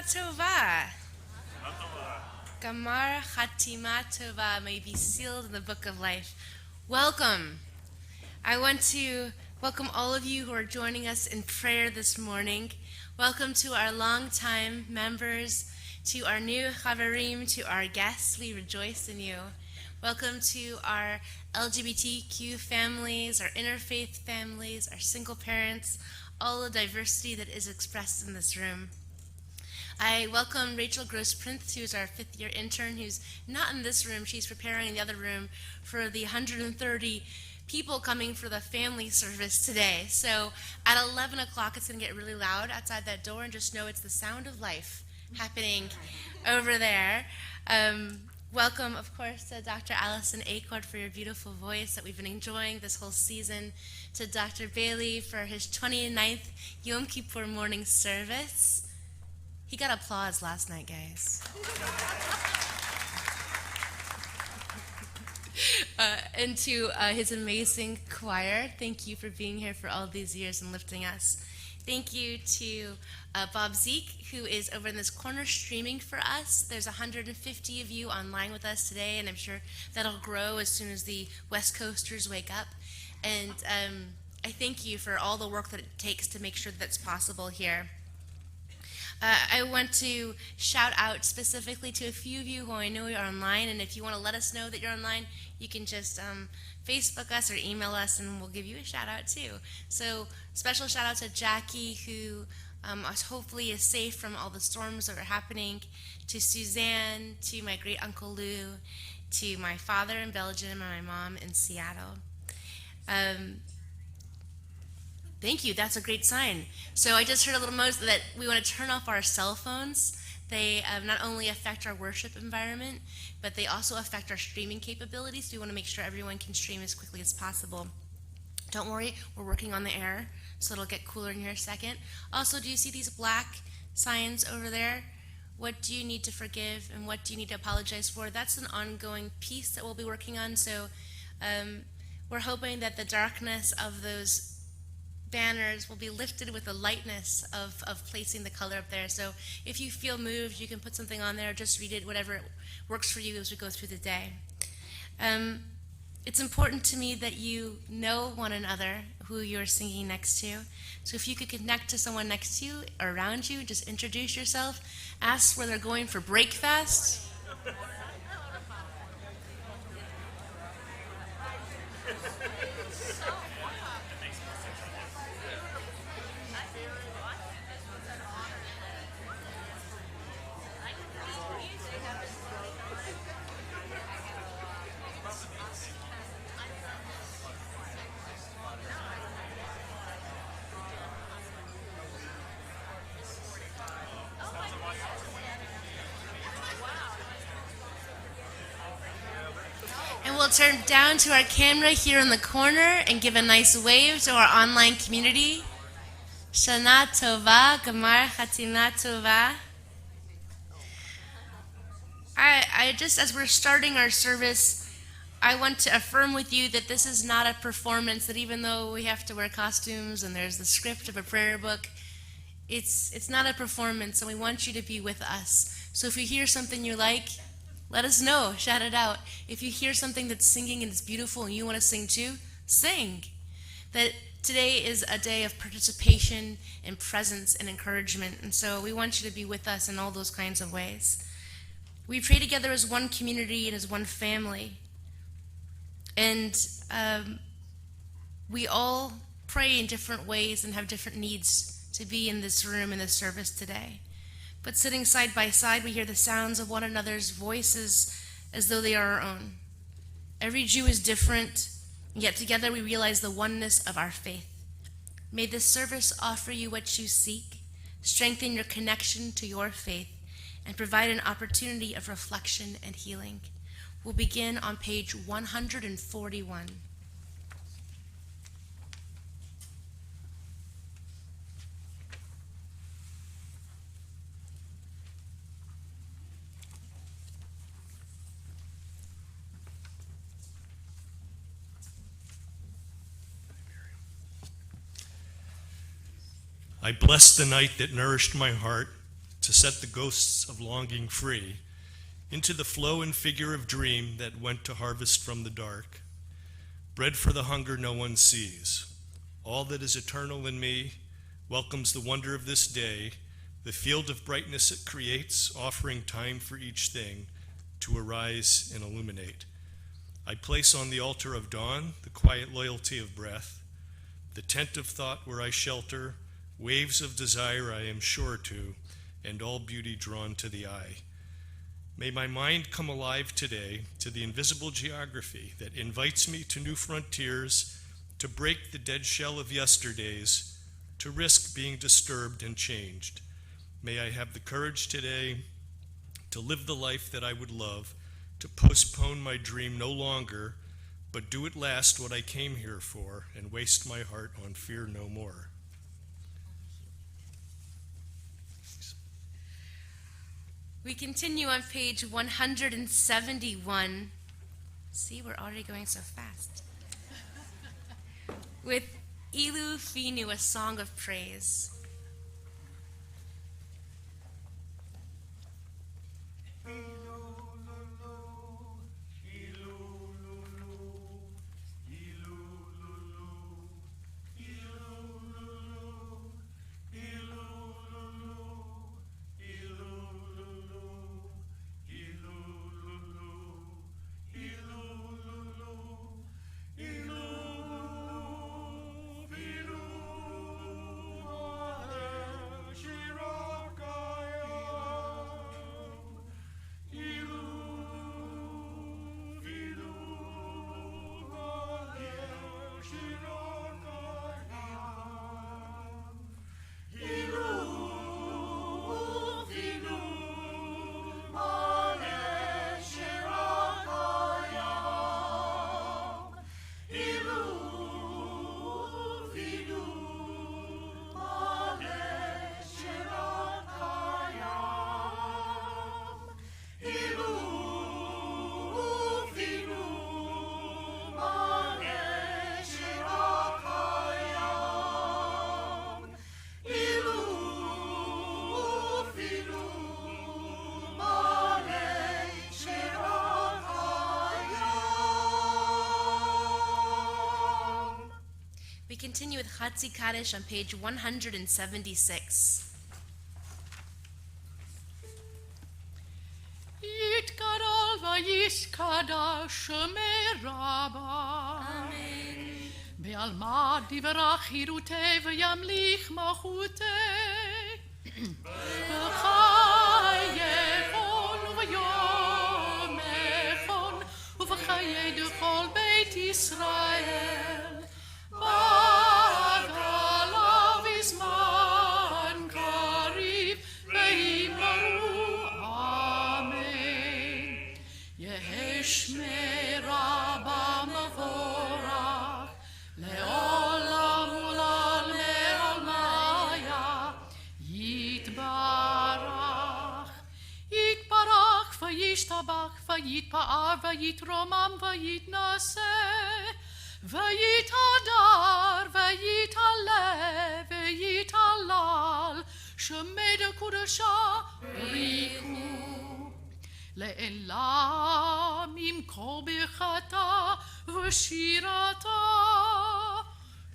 Tova. Gamar Chatima Tova may be sealed in the book of life. Welcome. I want to welcome all of you who are joining us in prayer this morning. Welcome to our longtime members, to our new Chaverim, to our guests. We rejoice in you. Welcome to our LGBTQ families, our interfaith families, our single parents, all the diversity that is expressed in this room. I welcome Rachel Gross-Prince, who is our fifth-year intern, who's not in this room. She's preparing in the other room for the 130 people coming for the family service today. So at 11 o'clock, it's going to get really loud outside that door, and just know it's the sound of life happening over there. Welcome, of course, to Dr. Allison Acord for your beautiful voice that we've been enjoying this whole season, to Dr. Bailey for his 29th Yom Kippur Morning Service. He got applause last night, guys. And to his amazing choir, thank you for being here for all these years and lifting us. Thank you to Bob Zeke, who is over in this corner streaming for us. There's 150 of you online with us today, and I'm sure that'll grow as soon as the West Coasters wake up. And I thank you for all the work that it takes to make sure that's possible here. I want to shout out specifically to a few of you who I know are online, and if you want to let us know that you're online, you can just Facebook us or email us, and we'll give you a shout out too. So special shout out to Jackie, who hopefully is safe from all the storms that are happening, to Suzanne, to my great uncle Lou, to my father in Belgium and my mom in Seattle. Thank you. That's a great sign. So I just heard a little most that we want to turn off our cell phones. They not only affect our worship environment, but they also affect our streaming capabilities. We want to make sure everyone can stream as quickly as possible. Don't worry, we're working on the air, so it'll get cooler in here a second. Also, do you see these black signs over there? What do you need to forgive and what do you need to apologize for? That's an ongoing piece that we'll be working on. So we're hoping that the darkness of those banners will be lifted with the lightness of placing the color up there. So if you feel moved, you can put something on there, just read it, whatever works for you as we go through the day. It's important to me that you know one another, who you're singing next to. So if you could connect to someone next to you or around you, just introduce yourself, ask where they're going for breakfast. We'll turn down to our camera here in the corner and give a nice wave to our online community. Shana Tova, Gamar Chatina Tova. I just, as we're starting our service, I want to affirm with you that this is not a performance, that even though we have to wear costumes and there's the script of a prayer book, it's not a performance, and we want you to be with us. So if you hear something you like, let us know, shout it out. If you hear something that's singing and it's beautiful and you want to sing too, sing. That today is a day of participation and presence and encouragement, and so we want you to be with us in all those kinds of ways. We pray together as one community and as one family, and we all pray in different ways and have different needs to be in this room in this service today. But sitting side by side, we hear the sounds of one another's voices as though they are our own. Every Jew is different, yet together we realize the oneness of our faith. May this service offer you what you seek, strengthen your connection to your faith, and provide an opportunity of reflection and healing. We'll begin on page 141. I bless the night that nourished my heart to set the ghosts of longing free into the flow and figure of dream that went to harvest from the dark. Bread for the hunger no one sees. All that is eternal in me welcomes the wonder of this day, the field of brightness it creates, offering time for each thing to arise and illuminate. I place on the altar of dawn the quiet loyalty of breath, the tent of thought where I shelter, waves of desire I am sure to, and all beauty drawn to the eye. May my mind come alive today to the invisible geography that invites me to new frontiers, to break the dead shell of yesterdays, to risk being disturbed and changed. May I have the courage today to live the life that I would love, to postpone my dream no longer, but do at last what I came here for, and waste my heart on fear no more. We continue on page 171. See, we're already going so fast. With Ilu Finu, a song of praise. We continue with Chatzi Kaddish on page 176. Yitgadol vayishkadash meraba. Amen. Be'alma divrach hirute v'yamlich machute. B'chayechon v'yomechon uv'chayei dechol beit Yisrael. Bagalav izman kariv ve'imbaru. Amen. Yehesh meraba mavorach le'olam ulal me'olmaya yitbarach. Yitbarach v'yishtabach v'yitpa'ar v'yitromam v'yitnaseh. Vayitadar, vayitale, vayitalal, shemeda kudasha, riku. Le'elam im kol birchata, v'shirata,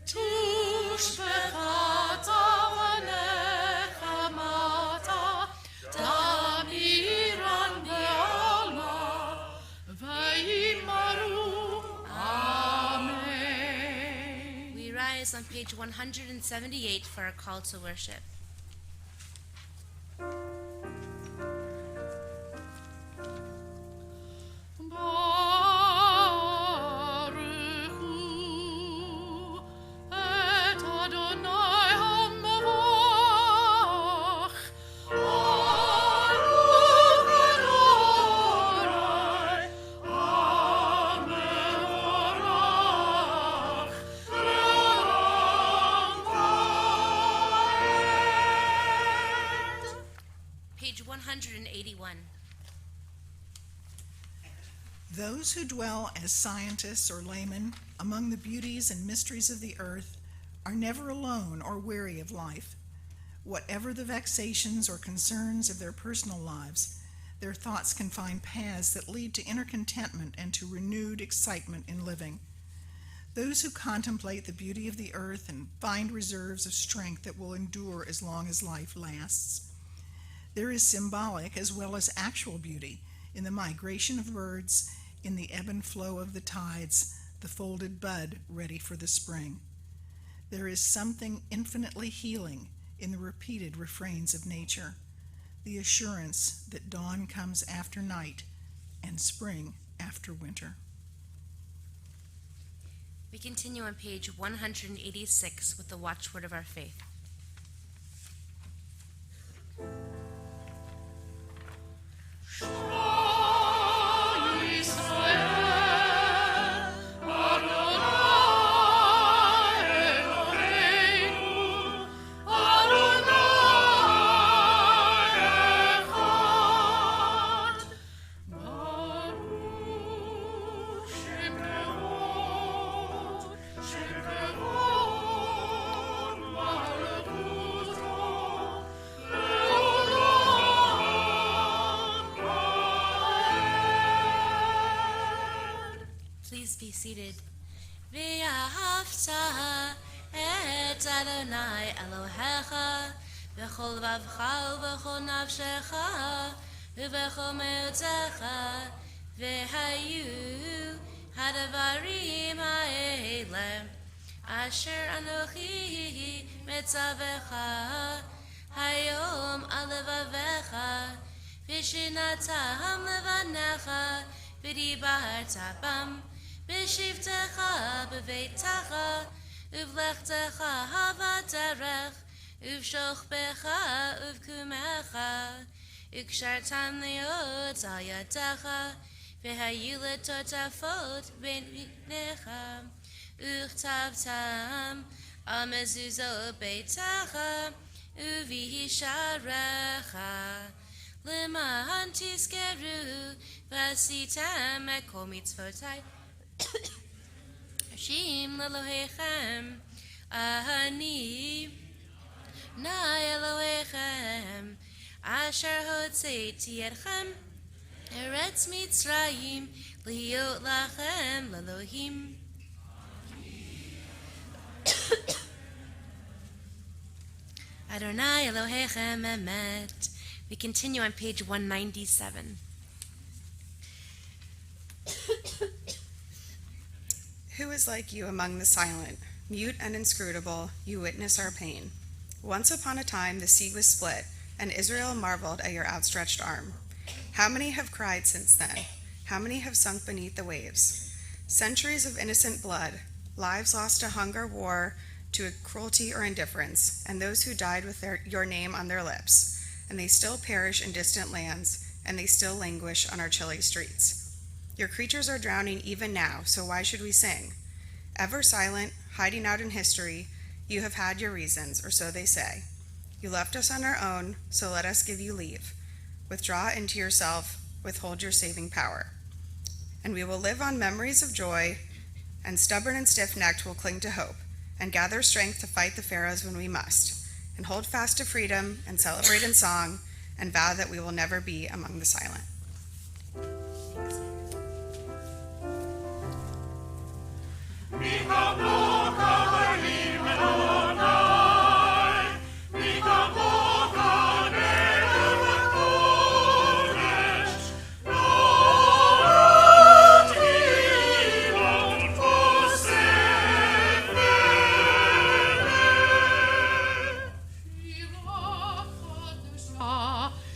tushbechata v'nechamata, tamiran be'alma, vayimaru. Rise on page 178 for our call to worship. Page 181. Those who dwell as scientists or laymen among the beauties and mysteries of the earth are never alone or weary of life. Whatever the vexations or concerns of their personal lives, their thoughts can find paths that lead to inner contentment and to renewed excitement in living. Those who contemplate the beauty of the earth and find reserves of strength that will endure as long as life lasts. There is symbolic as well as actual beauty in the migration of birds, in the ebb and flow of the tides, the folded bud ready for the spring. There is something infinitely healing in the repeated refrains of nature, the assurance that dawn comes after night and spring after winter. We continue on page 186 with the watchword of our faith. Please be seated. V'ahavta et Adonai Elohecha v'chol vavcha v'chol nafshecha v'chol me'otecha v'hayu hadavarim ha'ele asher anochi metzavecha hayom alevavecha v'shinatam levanecha v'dibarta bam B'shivtecha b'veitecha, uvlechtecha havaderech, uvshochbecha uvkumecha, ukshartam leot al yadecha, v'hayu letotafot b'necha, uchtavtam al mezuzot beitecha, uvihisharecha, l'mahan tiskeru, v'asitem ekol mitzvotai, Shim Elohechem, Ani Na Elohechem, Asher Hotzeiti Etchem, Eretz Mitzrayim, Liot Lachem Elohim. Adonai Elohechem Emet. We continue on page 197. Who is like you among the silent, mute and inscrutable, you witness our pain. Once upon a time the sea was split, and Israel marveled at your outstretched arm. How many have cried since then? How many have sunk beneath the waves? Centuries of innocent blood, lives lost to hunger, war, to cruelty or indifference, and those who died with your name on their lips, and they still perish in distant lands, and they still languish on our chilly streets. Your creatures are drowning even now, so why should we sing? Ever silent, hiding out in history, you have had your reasons, or so they say. You left us on our own, so let us give you leave. Withdraw into yourself, withhold your saving power. And we will live on memories of joy, and stubborn and stiff-necked will cling to hope, and gather strength to fight the pharaohs when we must, and hold fast to freedom, and celebrate in song, and vow that we will never be among the silent.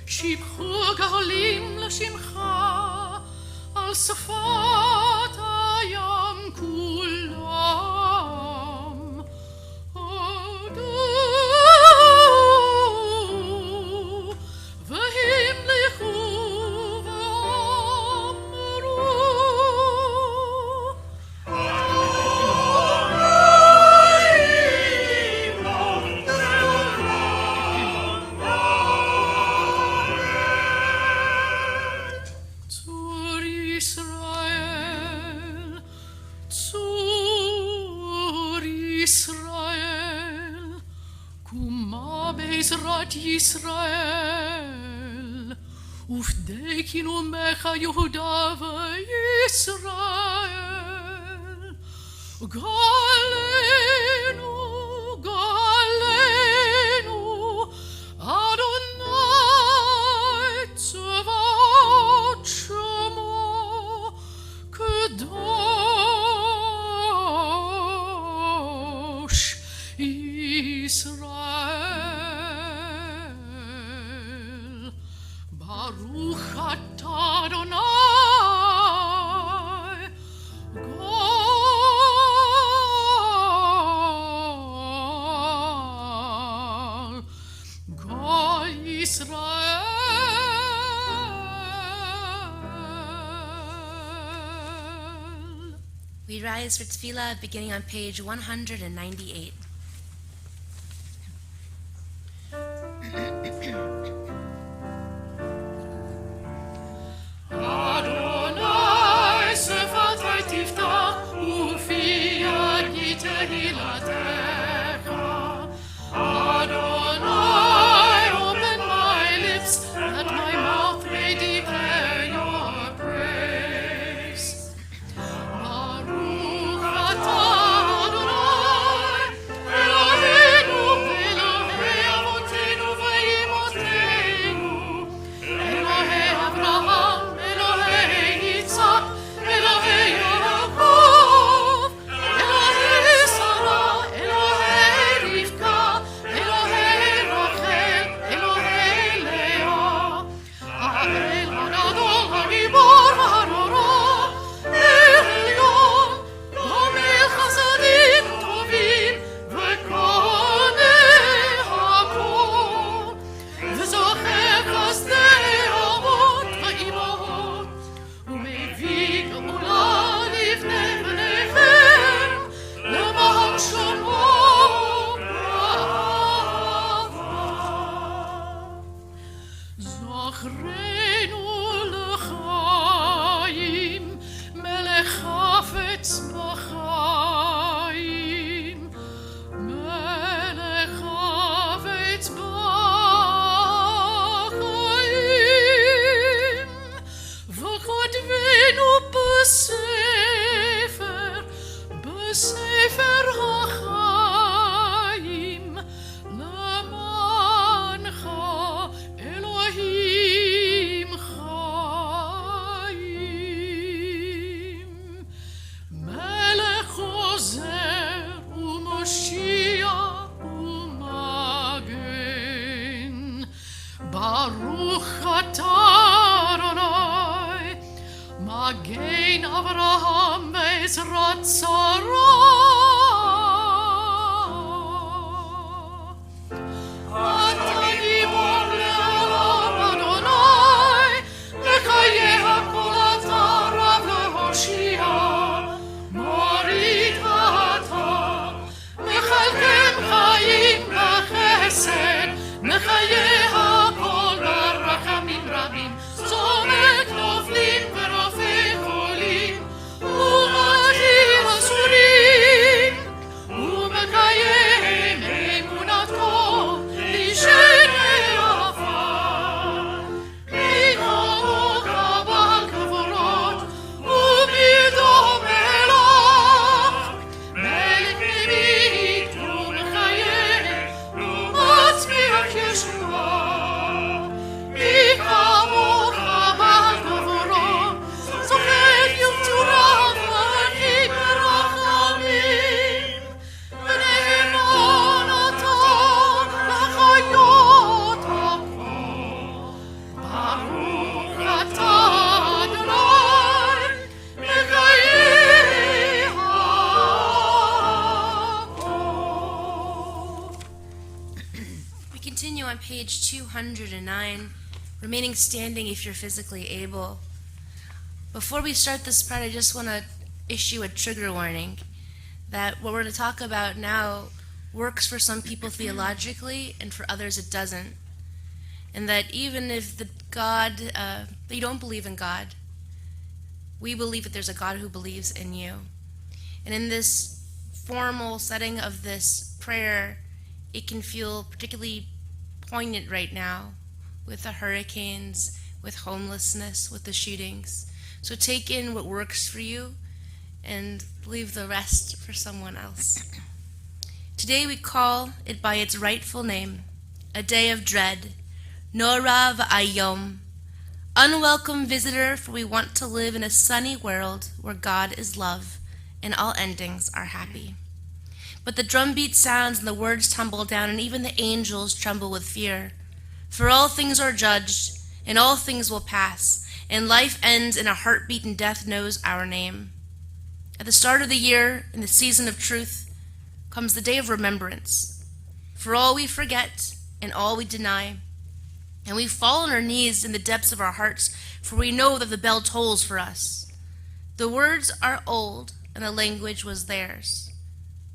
שיבחו גאולים לשמך על שפת הים כולם. הודו והמליכו ואמרו צור ישראל, קומה בעזרת ישראל, ופדי קינומך יהודה וישראל. גלנו, גלנו, אדוני צבאות שמו, קדוש ישראל. ברוך אתה אדוני, גוי ישראל. We rise for tefillah beginning on page 198. אדוני שפתי תפתח ופי יגיד תהילתך. Adonai, open my lips, that my mouth may declare your praise. Baruch atah Adonai, Eloheinu, Elohei avotenu ve'imotenu, Elohei Abraham, Elohei Yitzhak, Elohei Yaakov, Elohei Sarah, Elohei Rivka, Elohei Rachel, Elohei Leah, Ha'el Hanadol Hagibor V'Hanora, Elyon, Gomel Chasadim Tovim, V'Koneh Hakol, V'Zocher Chasdei Avot V'Imot, ומביא גאולה לבני בניכם, למען שמו באהבה. זכרנו לחיים, מלך חפץ בחיים, מלך חפץ בחיים, וכתבנו בספר החיים, למענך אלוהים חיים. מלך עוזר ומושיע ומגן, ברוך אתה אדוני, מגן אברהם בעזרת שרה. אתה גיבור לעולם אדוני, לחיי הכל אתה רב להושיע. מוריד אתה, מחלקם חיים בחסד, מחיי הכל ברחמים רבים, צומק נופלים ורופא חולים, ומתיר אסורים, ומקיים אמונתו לשני עפר. בנאמות בעל כבוד, ובידו מלך, מלך פנימי ומחיה, ומצמיח ישועה. מי כמוך בעל כבוד, זוכר יום תורה ומנהיג ברחמים, ונאמן אתה לחיות הכל. ברוך אתה אדוני, מחיי הכל. We continue on page 209, remaining standing if you're physically able. Before we start this part, I just want to issue a trigger warning that what we're going to talk about now works for some people theologically and for others it doesn't. And that even if that you don't believe in God, we believe that there's a God who believes in you. And in this formal setting of this prayer, it can feel particularly poignant right now with the hurricanes, with homelessness, with the shootings. So take in what works for you and leave the rest for someone else. Today we call it by its rightful name, a day of dread, Nora v'ayom, unwelcome visitor, for we want to live in a sunny world where God is love and all endings are happy. But the drumbeat sounds and the words tumble down, and even the angels tremble with fear. For all things are judged, and all things will pass, and life ends in a heartbeat, and death knows our name. At the start of the year, in the season of truth, comes the day of remembrance. For all we forget, and all we deny, and we fall on our knees in the depths of our hearts, for we know that the bell tolls for us. The words are old, and the language was theirs.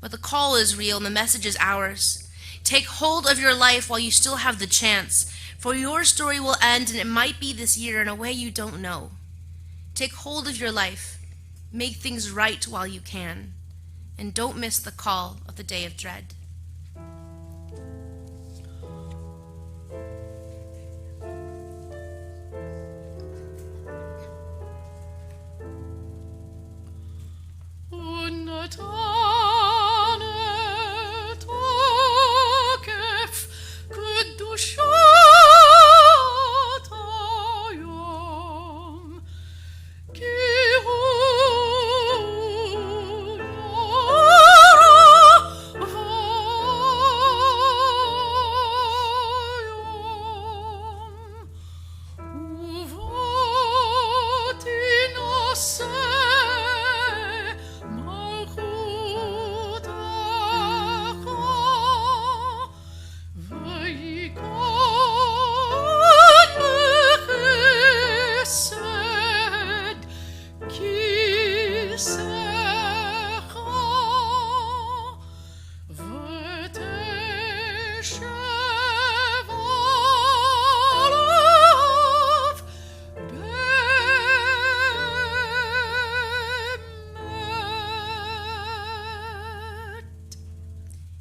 But the call is real, and the message is ours. Take hold of your life while you still have the chance, for your story will end, and it might be this year in a way you don't know. Take hold of your life. Make things right while you can, and don't miss the call of the day of dread.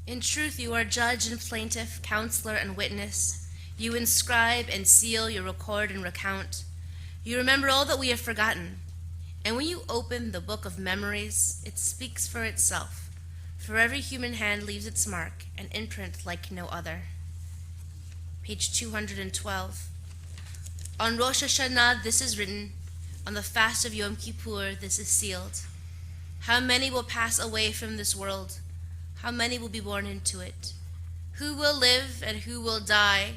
In truth, you are judge and plaintiff, counselor and witness. You inscribe and seal, you record and recount. You remember all that we have forgotten. And when you open the book of memories, it speaks for itself. For every human hand leaves its mark, an imprint like no other. Page 212. On Rosh Hashanah, this is written. On the fast of Yom Kippur, this is sealed. How many will pass away from this world? How many will be born into it? Who will live and who will die?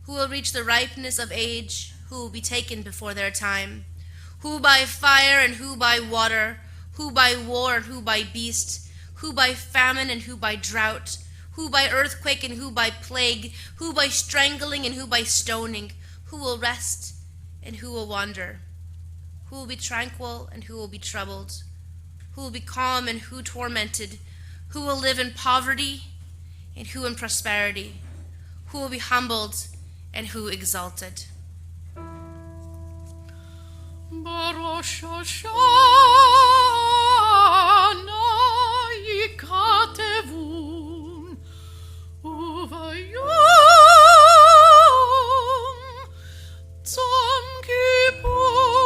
Who will reach the ripeness of age? Who will be taken before their time? Who by fire and who by water? Who by war and who by beast? Who by famine and who by drought? Who by earthquake and who by plague? Who by strangling and who by stoning? Who will rest and who will wander? Who will be tranquil and who will be troubled? Who will be calm and who tormented? Who will live in poverty and who in prosperity? Who will be humbled and who exalted? Barosh Hashanah yikatevun uvayom tzom kippur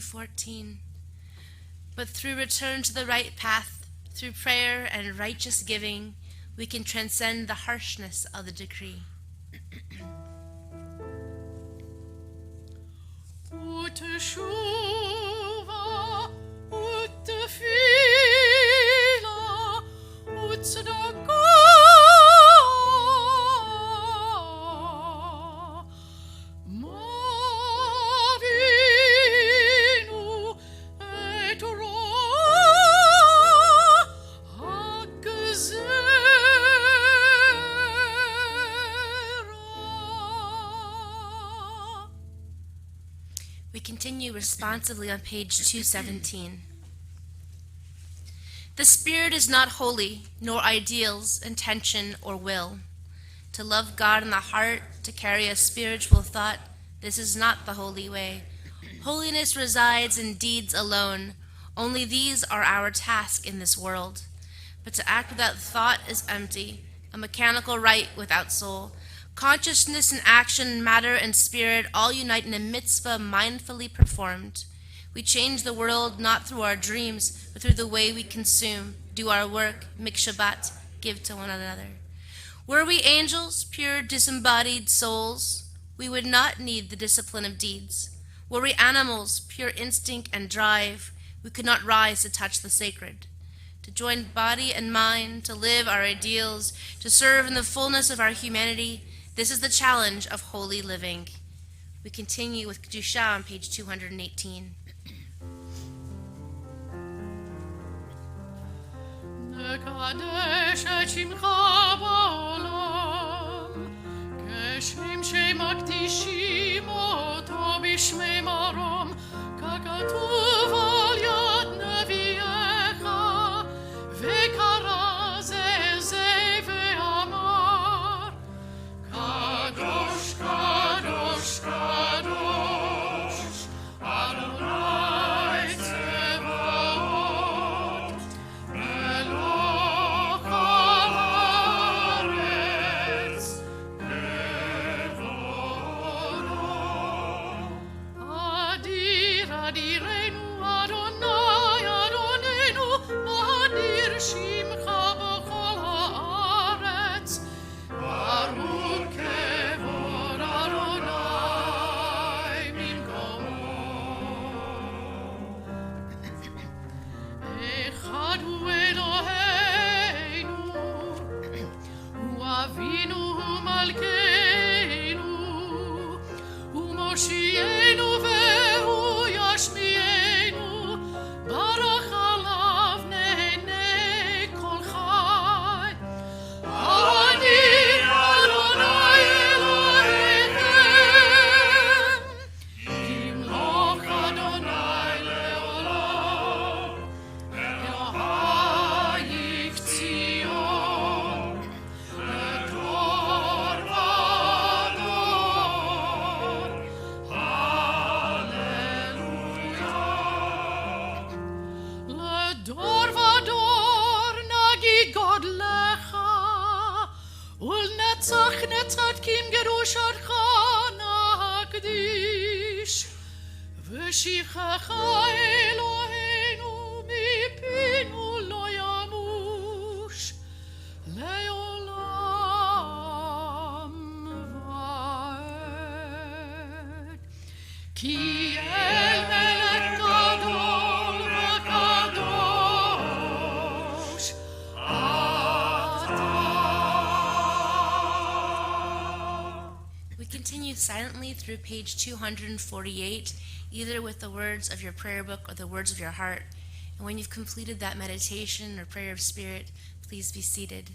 2:14. But through return to the right path, through prayer and righteous giving, we can transcend the harshness of the decree. Uteshuva, utefila, utsadaka, mavinu et hagzera. We continue responsively on page 217. The Spirit is not holy, nor ideals, intention, or will. To love God in the heart, to carry a spiritual thought, this is not the holy way. Holiness resides in deeds alone. Only these are our task in this world. But to act without thought is empty, a mechanical rite without soul. Consciousness and action, matter and spirit all unite in a mitzvah mindfully performed. We change the world not through our dreams, but through the way we consume, do our work, make Shabbat, give to one another. Were we angels, pure disembodied souls, we would not need the discipline of deeds. Were we animals, pure instinct and drive, we could not rise to touch the sacred. To join body and mind, to live our ideals, to serve in the fullness of our humanity, this is the challenge of holy living. We continue with Kedusha on page 218. נקדש את שמך בעולם, כשם שמקדישים אותו בשמי מרום, ככתוב על יד נביאך, וקרא זה ואמר, קדוש, קדוש, קדוש, אדוני צבאות, מלוך הארץ, כבודו. אדיר, אדירנו, אדוני, אדוננו, אדיר שמך בכל הארץ, ברוך כבוד אדוני ממקומו. אחד הוא אלוהינו, הוא אבינו, הוא מלכנו, הוא מושיענו והוא ישמיענו, ברך עליו נהנה כל חי. אדיר אדוני אלוהיכם, ימלוך אדוני לעולם, אלוהי ציון, לדור ודור, הללויה. לדור ודור נגיד גודלך, ולנצח נצדקים קדושתך נקדיש, ושבחך אלוהינו מפינו לא ימוש, לעולם ועד. כי אל מלך גדול וקדוש אתה. We continue silently through page 248, either with the words of your prayer book or the words of your heart. And when you've completed that meditation or prayer of spirit, please be seated.